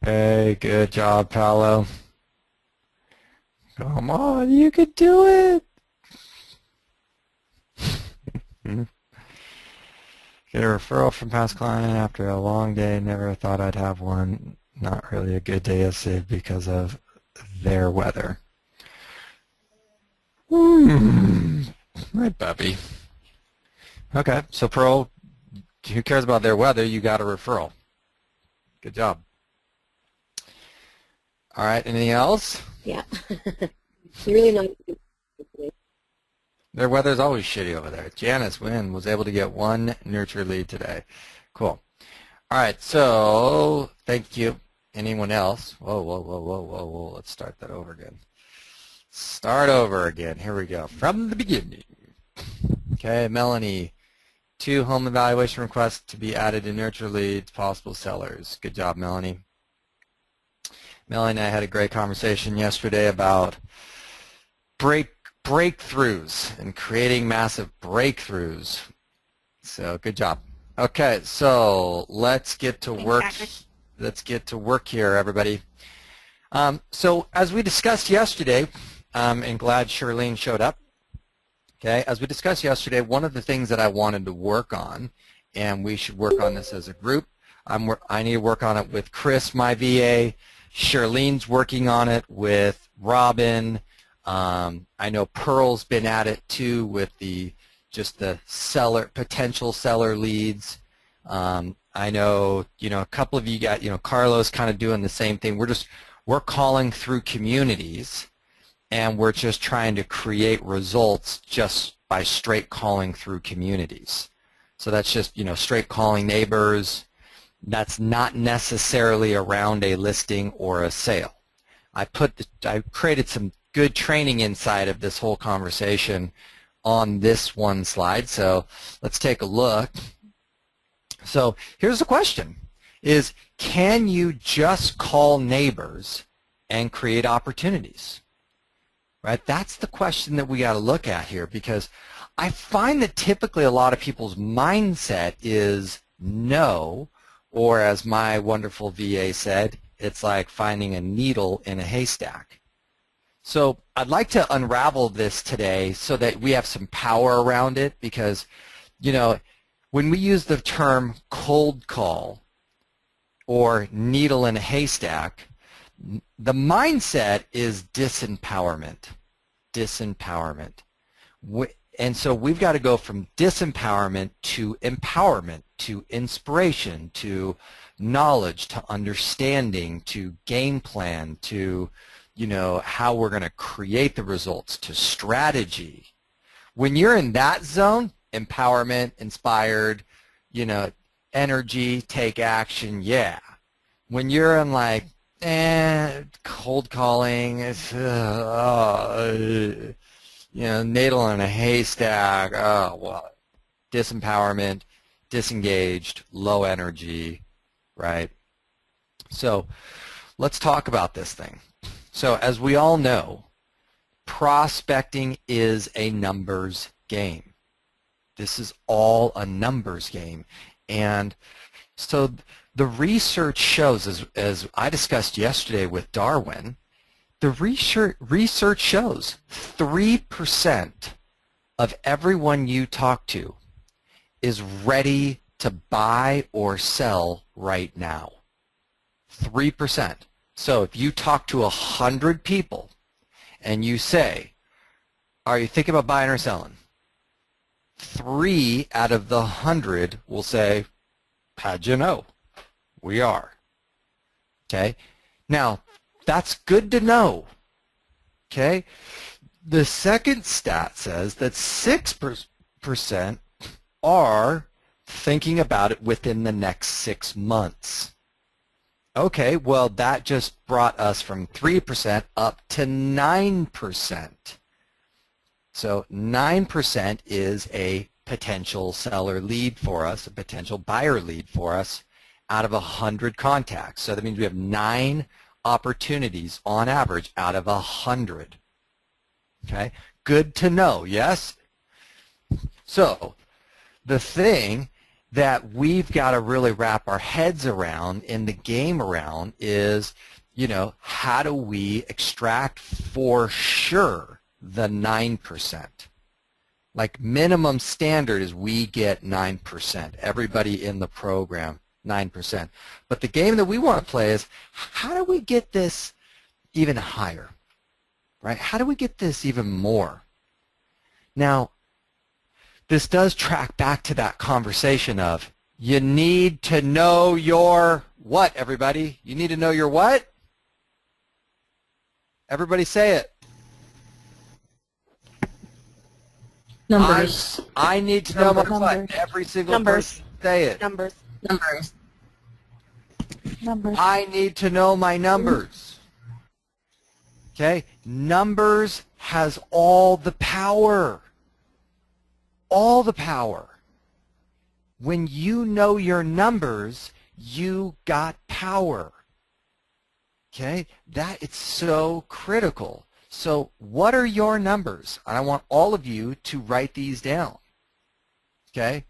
Hey, good job, Paolo. Come on, you could do it. Get a referral from past client after a long day. Never thought I'd have one. Not really a good day yesterday because of their weather. Right, Bubby. Okay, so Pearl, who cares about their weather? You got a referral. Good job. All right, anything else? Yeah. Really nice. Their weather's always shitty over there. Janice Wynn was able to get one nurture lead today. Cool. All right, so thank you. Anyone else? Whoa, whoa, whoa, whoa, whoa, whoa. Let's start that over again. Start over again. Here we go. From the beginning. Okay, Melanie. 2 home evaluation requests to be added to nurture leads, possible sellers. Good job, Melanie. Melanie and I had a great conversation yesterday about breakthroughs and creating massive breakthroughs. So good job. Okay, so let's get to work. Let's get to work here, everybody. So as we discussed yesterday, and glad Charlene showed up. Okay, as we discussed yesterday, one of the things that I wanted to work on, and we should work on this as a group. I need to work on it with Chris, my VA. Charlene's working on it with Robin. I know Pearl's been at it too with just the potential seller leads. I know, a couple of you got, Carlos kind of doing the same thing. We're calling through communities, and we're just trying to create results just by straight calling through communities. So that's just, straight calling neighbors. That's not necessarily around a listing or a sale. I created some good training inside of this whole conversation on this one slide. So let's take a look. So here's the question, is can you just call neighbors and create opportunities? Right? That's the question that we got to look at here, because I find that typically a lot of people's mindset is no, or as my wonderful VA said, it's like finding a needle in a haystack. So I'd like to unravel this today so that we have some power around it, because, when we use the term cold call or needle in a haystack, the mindset is disempowerment. And so we've got to go from disempowerment to empowerment, to inspiration, to knowledge, to understanding, to game plan, to how we're going to create the results, to strategy. When you're in that zone, empowerment, inspired, energy, take action, yeah. When you're in like, cold calling, needle in a haystack, disempowerment, disengaged, low energy, right? So let's talk about this thing. So as we all know, prospecting is a numbers game. This is all a numbers game. And so the research shows, as I discussed yesterday with Darwin, the research shows 3% of everyone you talk to is ready to buy or sell right now. 3%. So if you talk to 100 people and you say, are you thinking about buying or selling? 3 out of the 100 will say, how'd you know? We are. Okay? Now, that's good to know. Okay? The second stat says that 6% are thinking about it within the next 6 months. Okay, well, that just brought us from 3% up to 9%. So 9% is a potential seller lead for us, a potential buyer lead for us out of 100 contacts. So that means we have 9 opportunities on average out of 100. Okay, good to know, yes? So the thing that we've got to really wrap our heads around in the game around is, you know, how do we extract for sure the 9%? Like minimum standard is we get 9%. Everybody in the program, 9%. But the game that we want to play is how do we get this even higher, right? How do we get this even more? Now, this does track back to that conversation of you need to know your what, everybody? You need to know your what? Everybody say it. Numbers. I need to know my what. Every single person say it. Numbers. I need to know my numbers. Okay? Numbers has all the power. All the power. When you know your numbers, you got power. Okay? It's so critical. So what are your numbers? I want all of you to write these down. Okay?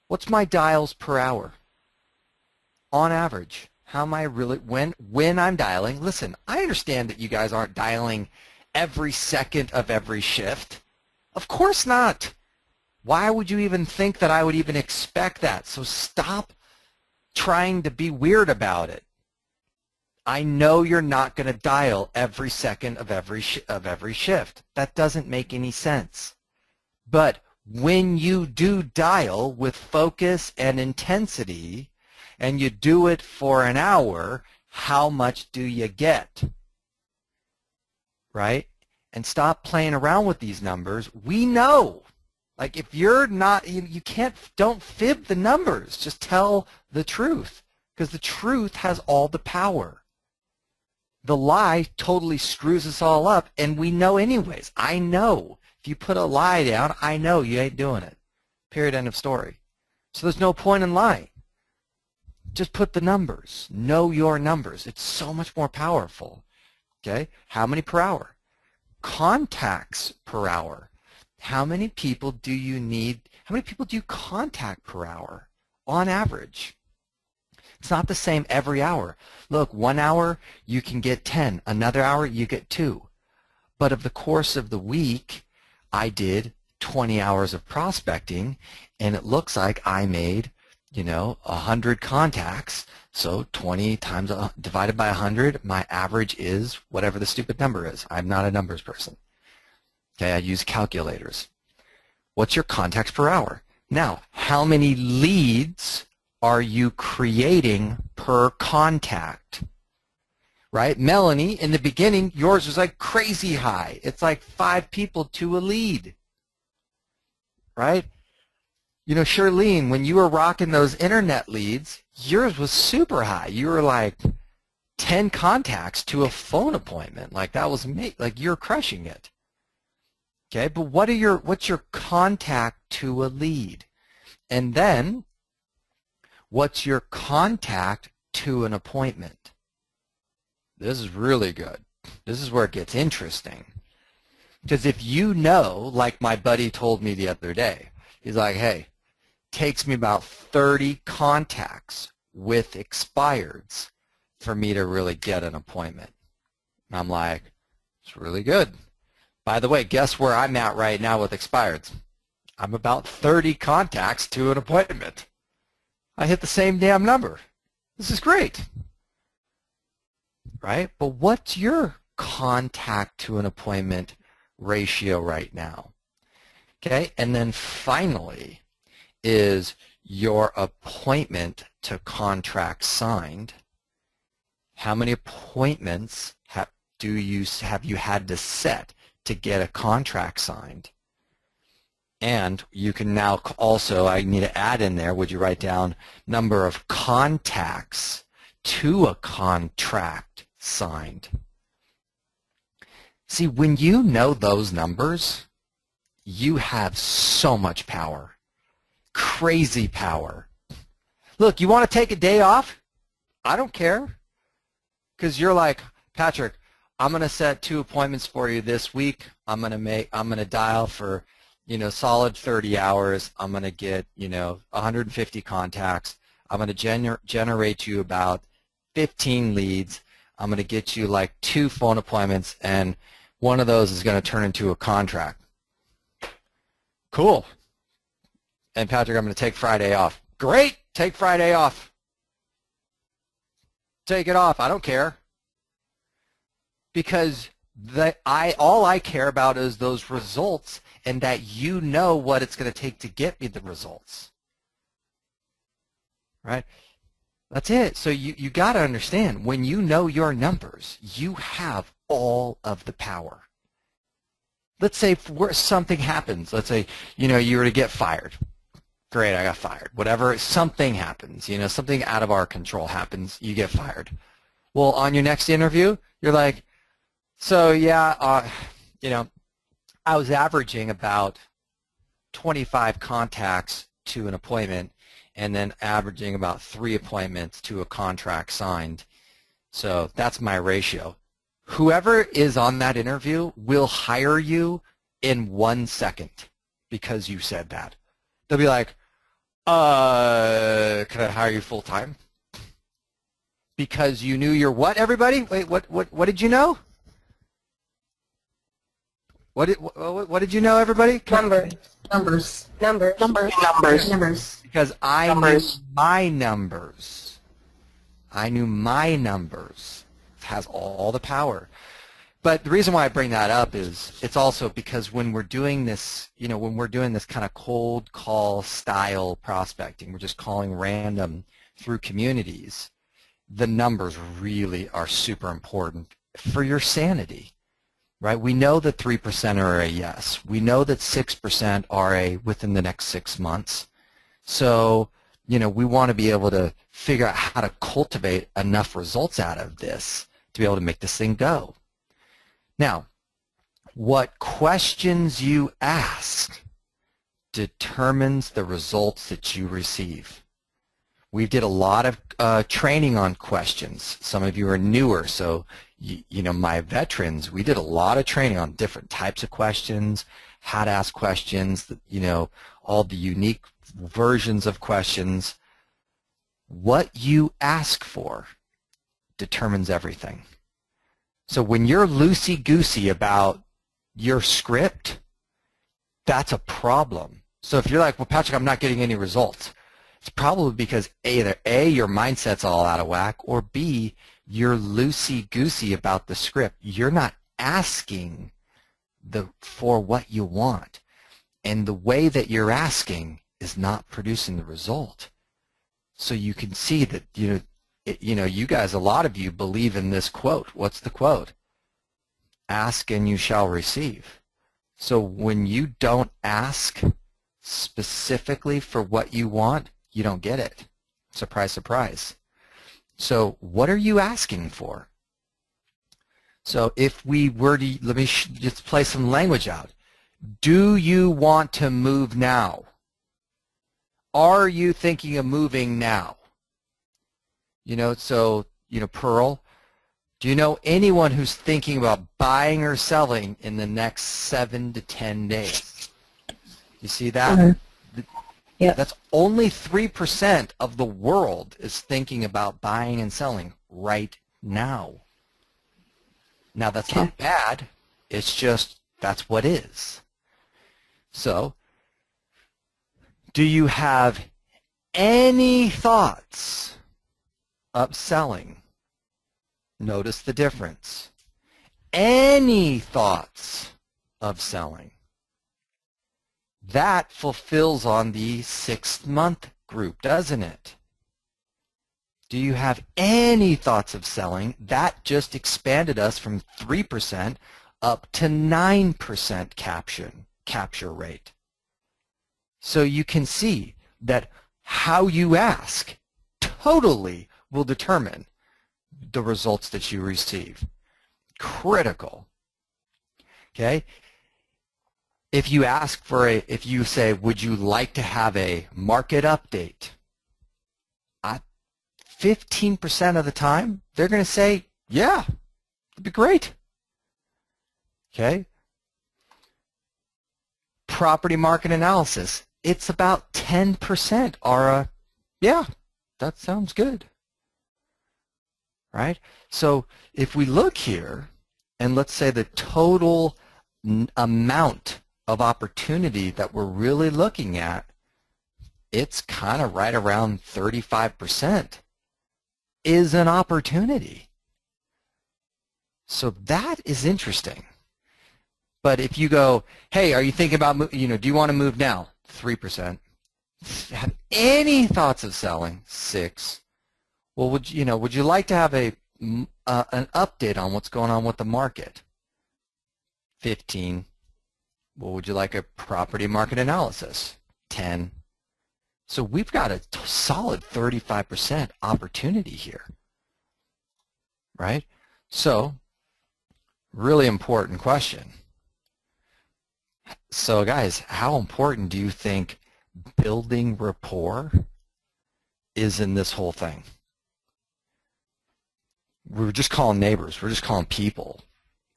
What's my dials per hour? On average, how am I really, when I'm dialing, listen, I understand that you guys aren't dialing every second of every shift. Of course not. Why would you even think that I would even expect that? So stop trying to be weird about it. I know you're not going to dial every second of every shift. That doesn't make any sense. But when you do dial with focus and intensity, and you do it for an hour, how much do you get? Right? And stop playing around with these numbers. We know. Like if you're not, you can't, don't fib the numbers. Just tell the truth. Because the truth has all the power. The lie totally screws us all up, and we know anyways. I know. If you put a lie down, I know you ain't doing it. Period, end of story. So there's no point in lying. Just put the numbers. Know your numbers. It's so much more powerful. Okay? How many per hour? Contacts per hour. How many people do you need? How many people do you contact per hour on average? It's not the same every hour. Look, 1 hour you can get 10. Another hour you get 2. But of the course of the week, I did 20 hours of prospecting, and it looks like I made, 100 contacts. So 20 times divided by 100, my average is whatever the stupid number is. I'm not a numbers person. Okay, I use calculators. What's your contacts per hour? Now, how many leads are you creating per contact? Right? Melanie, in the beginning, yours was like crazy high. It's like 5 people to a lead. Right? Charlene, when you were rocking those internet leads, yours was super high. You were like 10 contacts to a phone appointment. Like that was like you're crushing it. Okay, but what's your contact to a lead? And then what's your contact to an appointment? This is really good. This is where it gets interesting. Because if you know, like my buddy told me the other day, he's like, hey, takes me about 30 contacts with expireds for me to really get an appointment. And I'm like, it's really good. By the way, guess where I'm at right now with expireds? I'm about 30 contacts to an appointment. I hit the same damn number. This is great. Right? But what's your contact to an appointment ratio right now? Okay? And then finally is your appointment to contract signed. How many appointments have you had to set to get a contract signed? And you can now also, I need to add in there, would you write down number of contacts to a contract signed? See, when you know those numbers, you have so much power. Crazy power. Look, you want to take a day off? I don't care. Because you're like, Patrick, I'm going to set 2 appointments for you this week. I'm going to dial for, solid 30 hours. I'm going to get, 150 contacts. I'm going to generate you about 15 leads. I'm going to get you like 2 phone appointments, and one of those is going to turn into a contract. Cool. And Patrick, I'm going to take Friday off. Great. Take Friday off. Take it off. I don't care. Because all I care about is those results, and that you know what it's going to take to get me the results. Right? That's it. So you got to understand, when you know your numbers, you have all of the power. Let's say something happens. Let's say, you were to get fired. Great, I got fired. Whatever, something happens. Something out of our control happens. You get fired. Well, on your next interview, you're like, so yeah, I was averaging about 25 contacts to an appointment, and then averaging about 3 appointments to a contract signed. So that's my ratio. Whoever is on that interview will hire you in 1 second because you said that. They'll be like, can I hire you full time? Because you knew your what, everybody? Wait, what did you know? What did you know, everybody? Numbers. Because I knew my numbers. I knew my numbers. It has all the power. But the reason why I bring that up is it's also because when we're doing this, when we're doing this kind of cold call style prospecting, we're just calling random through communities, the numbers really are super important for your sanity. Right? We know that 3% are a yes. We know that 6% are a within the next 6 months. So, we want to be able to figure out how to cultivate enough results out of this to be able to make this thing go. Now, what questions you ask determines the results that you receive. We did a lot of training on questions. Some of you are newer, so my veterans, we did a lot of training on different types of questions, how to ask questions, all the unique versions of questions. What you ask for determines everything. So when you're loosey-goosey about your script, that's a problem. So if you're like, well, Patrick, I'm not getting any results, it's probably because either A, your mindset's all out of whack, or B, you're loosey-goosey about the script. You're not asking for what you want. And the way that you're asking is not producing the result. So you can see that, you guys, a lot of you believe in this quote. What's the quote? Ask and you shall receive. So when you don't ask specifically for what you want, you don't get it. Surprise, surprise. So what are you asking for? So if we were to, let me just play some language out. Do you want to move now? Are you thinking of moving now? Pearl, do you know anyone who's thinking about buying or selling in the next 7 to 10 days? You see that? Mm-hmm. Yeah. That's only 3% of the world is thinking about buying and selling right now. Now, that's not bad. It's just that's what is. So, do you have any thoughts of selling? Notice the difference. Any thoughts of selling? That fulfills on the 6-month group, doesn't it? Do you have any thoughts of selling? That just expanded us from 3% up to 9% capture rate. So you can see that how you ask totally will determine the results that you receive. Critical. Okay? If you ask for if you say, would you like to have a market update? 15% of the time, they're going to say, yeah, it'd be great. Okay? property market analysis, it's about 10% are yeah, that sounds good. Right? So if we look here, and let's say the total amount of opportunity that we're really looking at, it's kind of right around 35% is an opportunity. So that is interesting. But if you go, hey, are you thinking about, do you want to move now? 3%. Have any thoughts of selling? 6. Well, would you like to have an update on what's going on with the market? 15. Well, would you like a property market analysis? 10. So we've got a solid 35% opportunity here, right? So, really important question. So guys, how important do you think building rapport is in this whole thing? We're just calling neighbors. We're just calling people,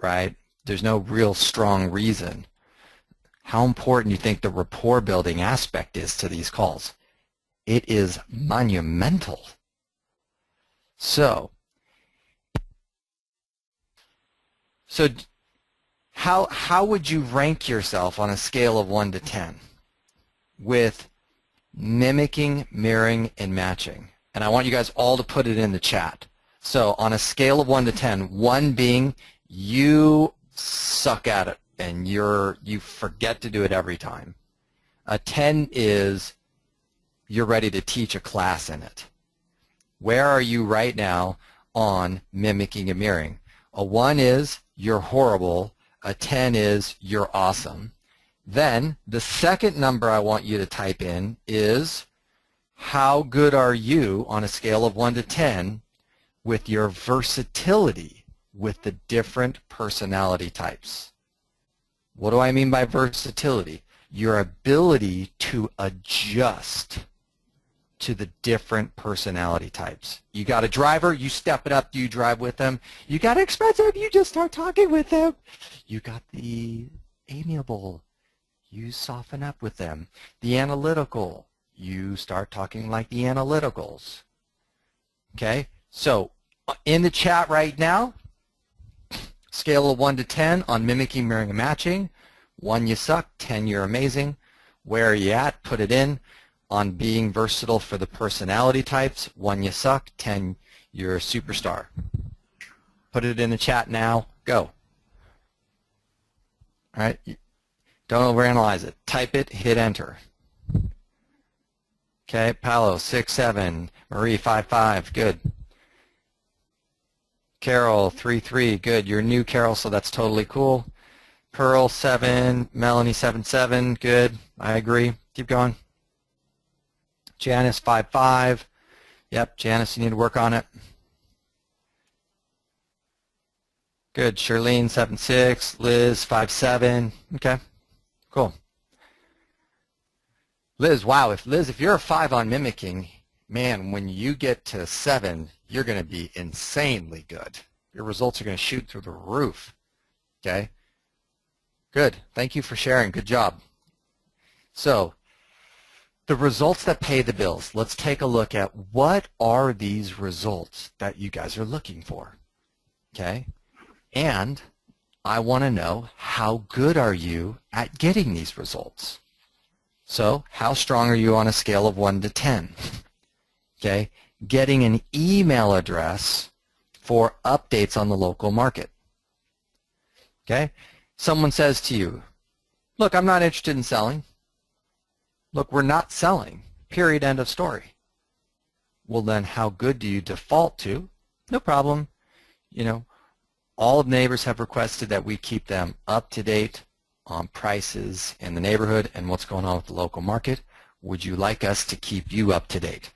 right? There's no real strong reason. How important do you think the rapport building aspect is to these calls? It is monumental. So how would you rank yourself on a scale of 1 to 10 with mimicking, mirroring, and matching? And I want you guys all to put it in the chat. So on a scale of 1 to 10, 1 being you suck at it and you forget to do it every time. A 10 is you're ready to teach a class in it. Where are you right now on mimicking and mirroring? A 1 is you're horrible. A 10 is you're awesome. Then the second number I want you to type in is how good are you on a scale of 1 to 10 with your versatility with the different personality types. What do I mean by versatility? Your ability to adjust to the different personality types. You got a driver, you step it up, you drive with them. You got expensive, you just start talking with them. You got the amiable, you soften up with them. The analytical, you start talking like the analyticals. Okay, so in the chat right now, scale of 1 to 10 on mimicking, mirroring, and matching. 1, you suck. 10, you're amazing. Where are you at? Put it in. On being versatile for the personality types, 1, you suck. 10, you're a superstar. Put it in the chat now. Go. All right. Don't overanalyze it. Type it. Hit enter. Okay. Paolo 6-7. Marie 5-5. Good. Carol 3-3. Good. You're new, Carol, so that's totally cool. Pearl 7. Melanie 7-7. Good. I agree. Keep going. Janice 5-5. Yep, Janice, you need to work on it. Good. Charlene 7-6. Liz 5-7. Okay. Cool. Liz, wow. If you're a 5 on mimicking, man, when you get to 7, you're going to be insanely good. Your results are going to shoot through the roof. Okay. Good. Thank you for sharing. Good job. So, the results that pay the bills. Let's take a look at what are these results that you guys are looking for. Okay? And I want to know how good are you at getting these results. So, how strong are you on a scale of 1 to 10? Okay? Getting an email address for updates on the local market. Okay? Someone says to you, look, I'm not interested in selling. Look, we're not selling. Period. End of story. Well, then how good do you default to? No problem. You know, all of the neighbors have requested that we keep them up to date on prices in the neighborhood and what's going on with the local market. Would you like us to keep you up to date?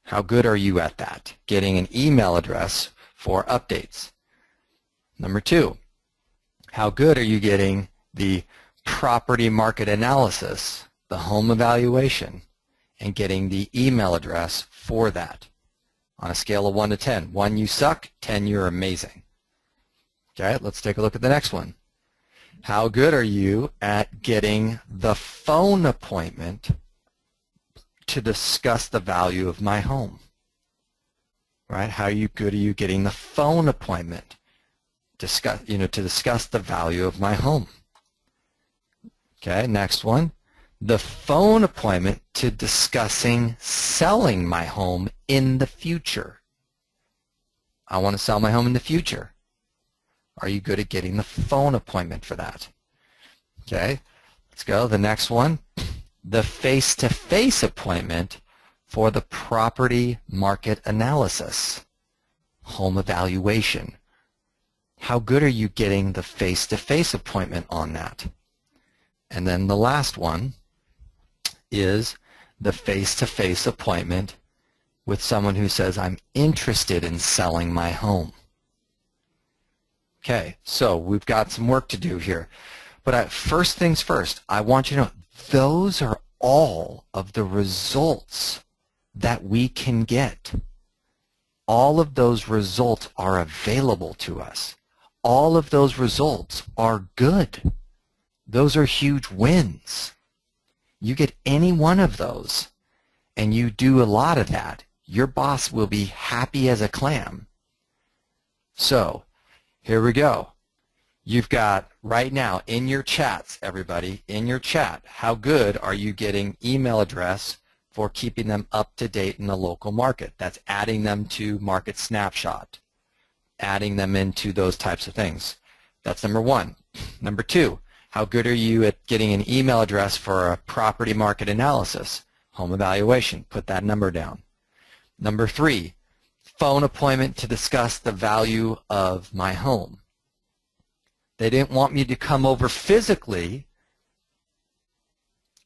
How good are you at that? Getting an email address for updates. Number 2, how good are you getting the property market analysis, the home evaluation, and getting the email address for that on a scale of 1 to 10. 1, you suck. 10, you're amazing. Okay, let's take a look at the next one. How good are you at getting the phone appointment to discuss the value of my home? Right? How good are you getting the phone appointment to discuss the value of my home? Okay, next one. The phone appointment to discussing selling my home in the future. I want to sell my home in the future. Are you good at getting the phone appointment for that? Okay, let's go. The next one, the face-to-face appointment for the property market analysis, home evaluation. How good are you getting the face-to-face appointment on that? And then the last one is the face-to-face appointment with someone who says, I'm interested in selling my home. Okay, so we've got some work to do here. But first things first, I want you to know those are all of the results that we can get. All of those results are available to us. All of those results are good. Those are huge wins. You get any one of those, and you do a lot of that, your boss will be happy as a clam. So, here we go. You've got right now in your chats, everybody, in your chat, how good are you getting email address for keeping them up to date in the local market? That's adding them to Market Snapshot, adding them into those types of things. That's number one. Number two, how good are you at getting an email address for a property market analysis, home evaluation? Put that number down. Number three, phone appointment to discuss the value of my home. They didn't want me to come over physically,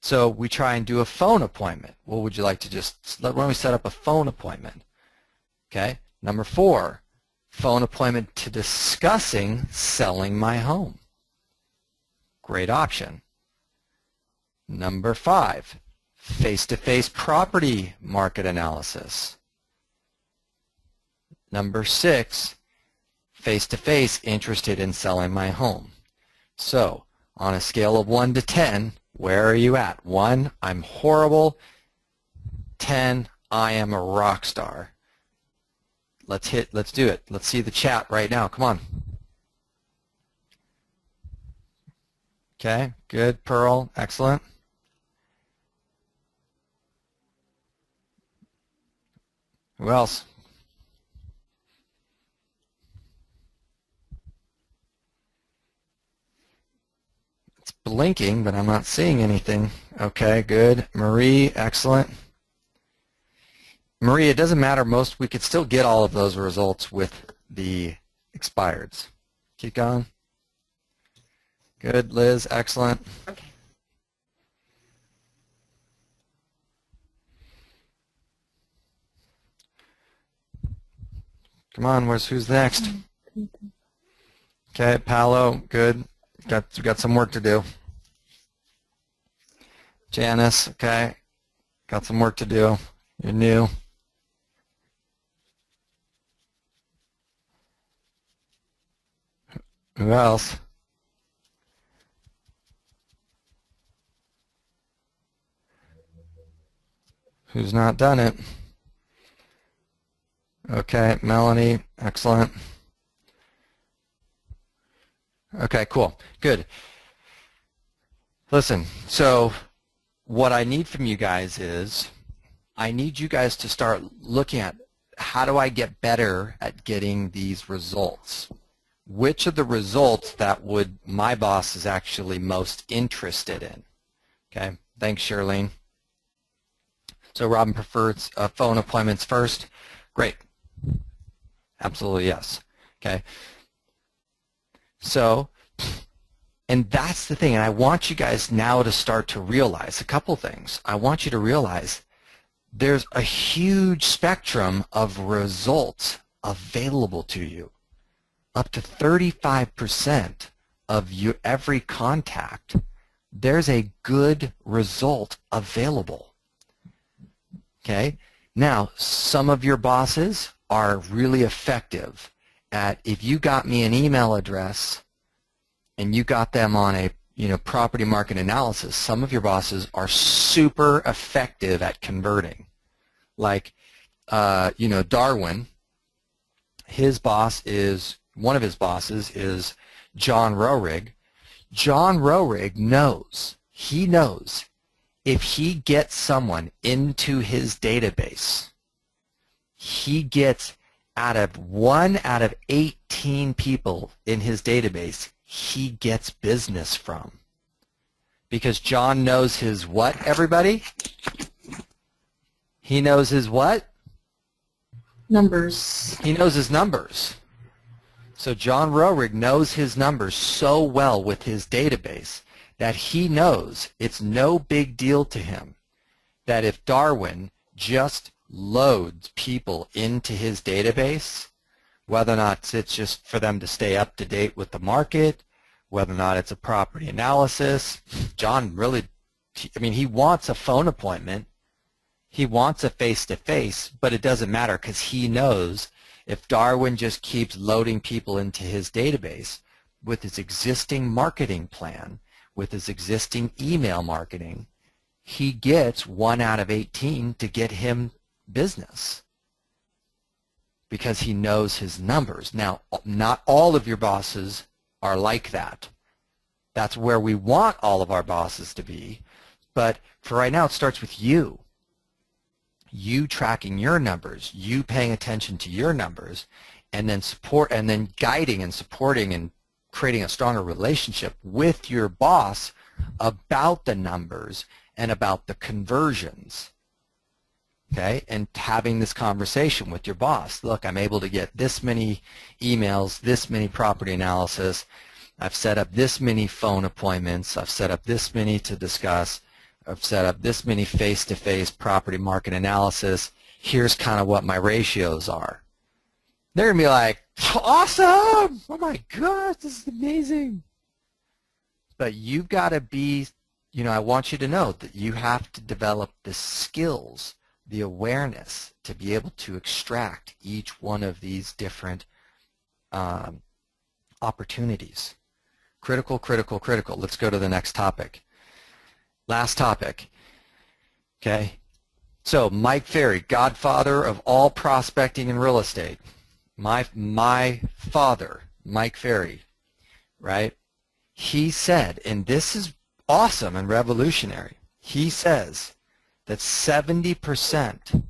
so we try and do a phone appointment. Well, would you like to why don't we set up a phone appointment? Okay. Number four, phone appointment to discussing selling my home. Great option. Number five, face-to-face property market analysis. Number six, face-to-face interested in selling my home. So, on a scale of 1 to 10, where are you at? 1, I'm horrible. 10, I am a rock star. Let's do it. Let's see the chat right now. Come on. Okay, good, Pearl, excellent. Who else? It's blinking, but I'm not seeing anything. Okay, good. Marie, excellent. Marie, it doesn't matter. We could still get all of those results with the expireds. Keep going. Good, Liz, excellent. Okay. Come on, who's next? Okay, Paolo, good. Got some work to do. Janice, okay. Got some work to do. You're new. Who else? Who's not done it? Okay, Melanie, excellent. Okay, cool, good. Listen, so what I need from you guys is I need you guys to start looking at how do I get better at getting these results? Which of the results that my boss is actually most interested in? Okay, thanks, Shirlene. So Robin prefers phone appointments first. Great. Absolutely yes. Okay. So, and that's the thing, and I want you guys now to start to realize a couple things. I want you to realize there's a huge spectrum of results available to you. Up to 35% of every contact, there's a good result available. Okay? Now, some of your bosses are really effective at, if you got me an email address and you got them on a property market analysis, some of your bosses are super effective at converting. Like, Darwin, one of his bosses is John Roehrig. John Roehrig knows if he gets someone into his database, he gets one out of 18 people in his database, he gets business from. Because John knows his what, everybody? He knows his what? Numbers. He knows his numbers. So John Roehrig knows his numbers so well with his database that he knows it's no big deal to him that if Darwin just loads people into his database, whether or not it's just for them to stay up to date with the market, whether or not it's a property analysis. John really, he wants a phone appointment. He wants a face-to-face, but it doesn't matter because he knows if Darwin just keeps loading people into his database with his existing marketing plan, with his existing email marketing, he gets 1 out of 18 to get him business because he knows his numbers. Now, not all of your bosses are like that. That's where we want all of our bosses to be. But for right now, it starts with you. You tracking your numbers, you paying attention to your numbers, and then guiding and supporting and creating a stronger relationship with your boss about the numbers and about the conversions. Okay, and having this conversation with your boss. Look, I'm able to get this many emails, this many property analysis. I've set up this many phone appointments. I've set up this many to discuss. I've set up this many face-to-face property market analysis. Here's kind of what my ratios are. They're going to be like, awesome! Oh my gosh, this is amazing. But you've got to be, I want you to know that you have to develop the skills, the awareness to be able to extract each one of these different opportunities. Critical, critical, critical. Let's go to the next topic. Last topic. Okay. So Mike Ferry, godfather of all prospecting in real estate. My father, Mike Ferry, right? He said, and this is awesome and revolutionary, he says that 70%,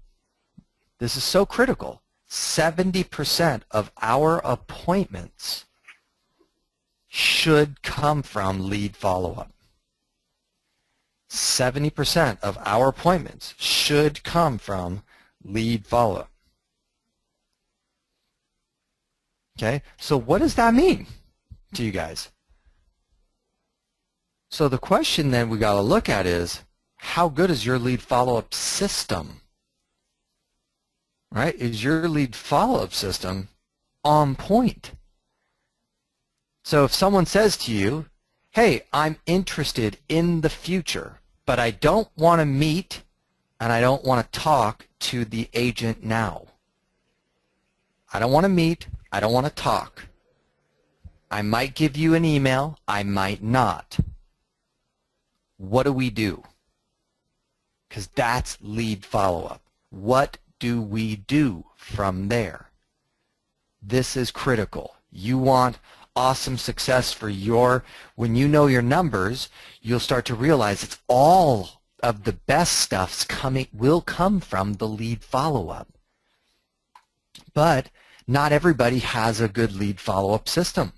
this is so critical, 70% of our appointments should come from lead follow-up. 70% of our appointments should come from lead follow-up. Okay, so what does that mean to you guys? So the question then we got to look at is, how good is your lead follow-up system? Right? Is your lead follow-up system on point? So if someone says to you, hey, I'm interested in the future, but I don't want to meet and I don't want to talk to the agent now. I don't want to meet, I don't want to talk. I might give you an email, I might not. What do we do? Because that's lead follow-up. What do we do from there? This is critical. You want awesome success for when you know your numbers, you'll start to realize it's all of the best stuff's will come from the lead follow-up. But not everybody has a good lead follow-up system,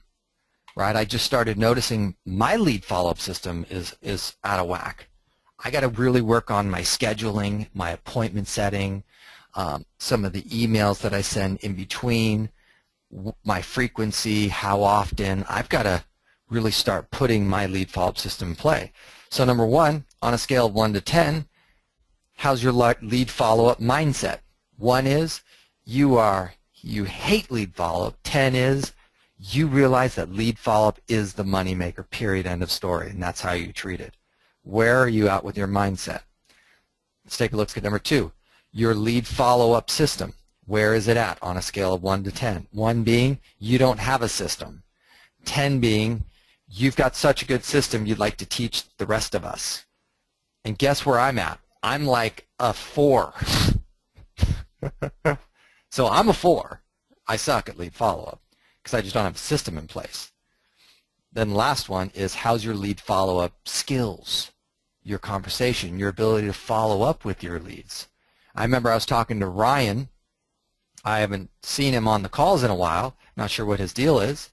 right? I just started noticing my lead follow-up system is out of whack. I got to really work on my scheduling, my appointment setting, some of the emails that I send in between, my frequency, how often. I've got to really start putting my lead follow-up system in play. So number one, on a scale of 1 to 10, how's your lead follow-up mindset? 1 is you hate lead follow-up. 10 is you realize that lead follow-up is the moneymaker, period, end of story, and that's how you treat it. Where are you at with your mindset? Let's take a look at number 2, your lead follow-up system. Where is it at on a scale of 1 to 10? 1 being you don't have a system. 10 being you've got such a good system you'd like to teach the rest of us. And guess where I'm at? I'm like a 4. So I'm a 4. I suck at lead follow-up because I just don't have a system in place. Then the last one is, how's your lead follow-up skills, your conversation, your ability to follow up with your leads. I remember I was talking to Ryan. I haven't seen him on the calls in a while. Not sure what his deal is.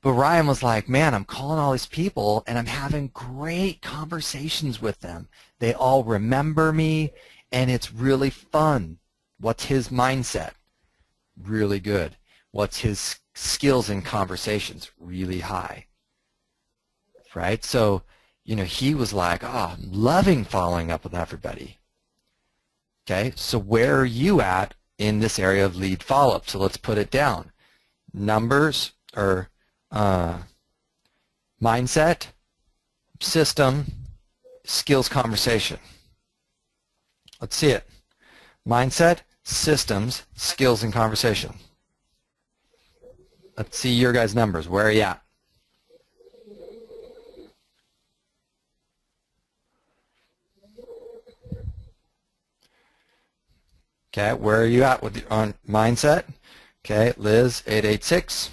But Ryan was like, man, I'm calling all these people and I'm having great conversations with them. They all remember me and it's really fun. What's his mindset? Really good. What's his skills in conversations? Really high. Right? So, you know, he was like, oh, I'm loving following up with everybody. Okay, so where are you at in this area of lead follow-up? So let's put it down. Numbers or mindset, system, skills, conversation. Let's see it. Mindset, systems, skills, and conversation. Let's see your guys' numbers. Where are you at? Okay, where are you at with on mindset? Okay, Liz, 886.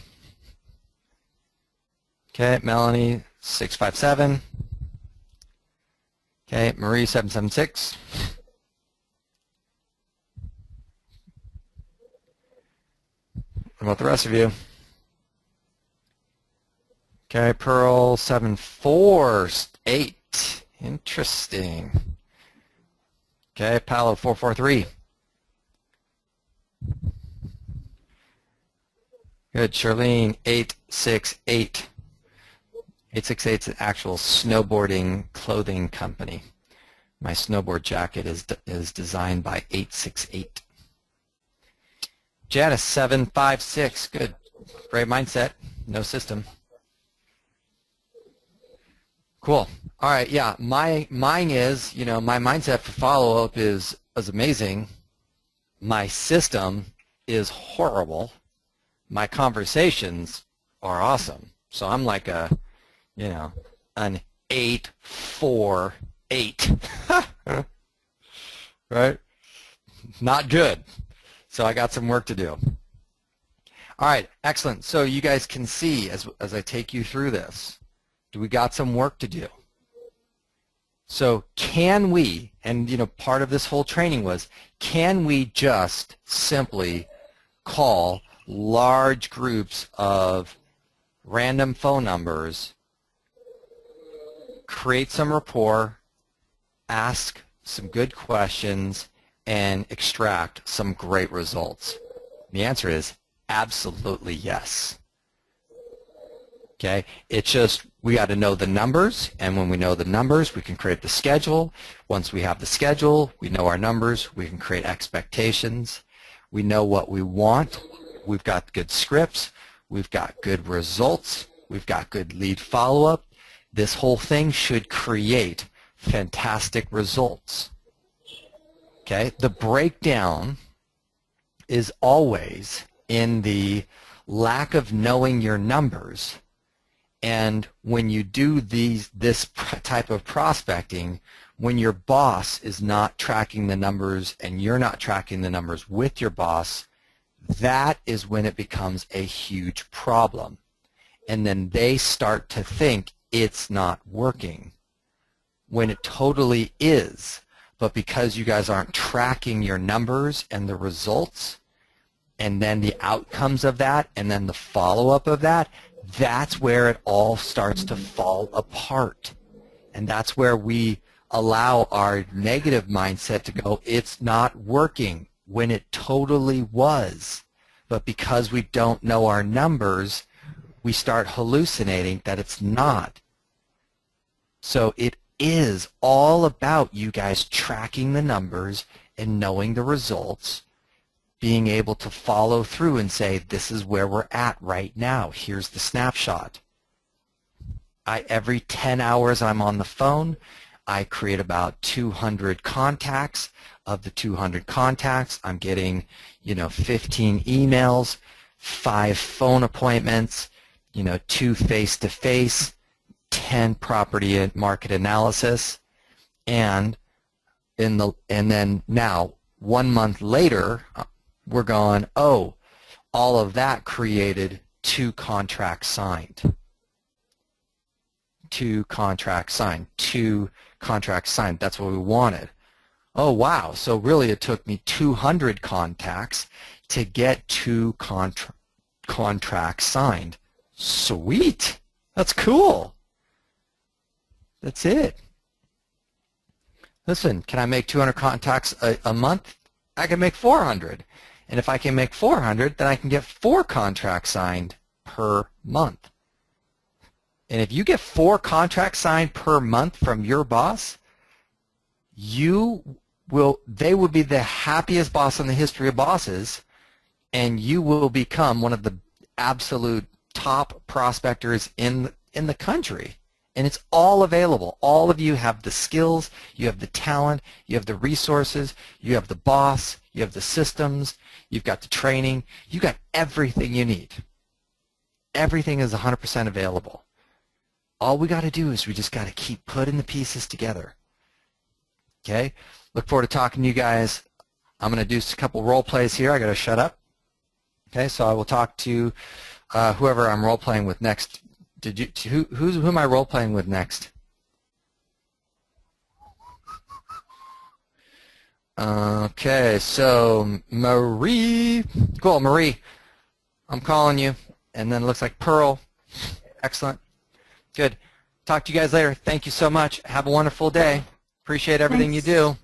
Okay, Melanie, 657. Okay, Marie, 776. What about the rest of you? Okay, Pearl, 748. Interesting. Okay, Paolo, 443. Good. Charlene, 868. 868 is an actual snowboarding clothing company. My snowboard jacket is designed by 868. Janice, 756. Good. Great mindset. No system. Cool. All right. Yeah. Mine is, you know, my mindset for follow-up is amazing. My system is horrible. My conversations are awesome. So I'm like a, you know, an 848. Right? Not good. So I got some work to do. All right, excellent. So you guys can see as I take you through this, we got some work to do. So can we, and you know, part of this whole training was, can we just simply call large groups of random phone numbers, create some rapport, ask some good questions, and extract some great results? The answer is absolutely yes. Okay, it's just we got to know the numbers, and when we know the numbers, we can create the schedule. Once we have the schedule, we know our numbers, we can create expectations. We know what we want. We've got good scripts. We've got good results. We've got good lead follow-up. This whole thing should create fantastic results. Okay, the breakdown is always in the lack of knowing your numbers. And when you do this type of prospecting, when your boss is not tracking the numbers and you're not tracking the numbers with your boss, that is when it becomes a huge problem. And then they start to think it's not working, when it totally is. But because you guys aren't tracking your numbers and the results, and then the outcomes of that, and then the follow-up of that, that's where it all starts to fall apart. And that's where we allow our negative mindset to go, it's not working, when it totally was. But because we don't know our numbers, we start hallucinating that it's not. So it is all about you guys tracking the numbers and knowing the results, being able to follow through and say, this is where we're at right now. Here's the snapshot. Every 10 hours I'm on the phone, I create about 200 contacts. Of the 200 contacts, I'm getting, 15 emails, 5 phone appointments, 2 face-to-face, 10 property and market analysis, and then now 1 month later we're going, oh, all of that created 2 contracts signed. 2 contracts signed. 2 contracts signed. That's what we wanted. Oh wow, so really it took me 200 contacts to get 2 contracts signed. Sweet. That's cool. That's it. Listen, can I make 200 contacts a month? I can make 400. And if I can make 400, then I can get 4 contracts signed per month. And if you get 4 contracts signed per month from your boss, they will be the happiest boss in the history of bosses, and you will become one of the absolute top prospectors in the country. And it's all available. All of you have the skills, you have the talent, you have the resources, you have the boss, you have the systems, you've got the training, you've got everything you need. Everything is 100% available. All we got to do is we just got to keep putting the pieces together. Okay? Look forward to talking to you guys. I'm going to do a couple role plays here. I got to shut up. Okay, so I will talk to whoever I'm role playing with next. Who am I role playing with next? Okay, so Marie. Cool, Marie. I'm calling you. And then it looks like Pearl. Excellent. Good. Talk to you guys later. Thank you so much. Have a wonderful day. Appreciate everything you do.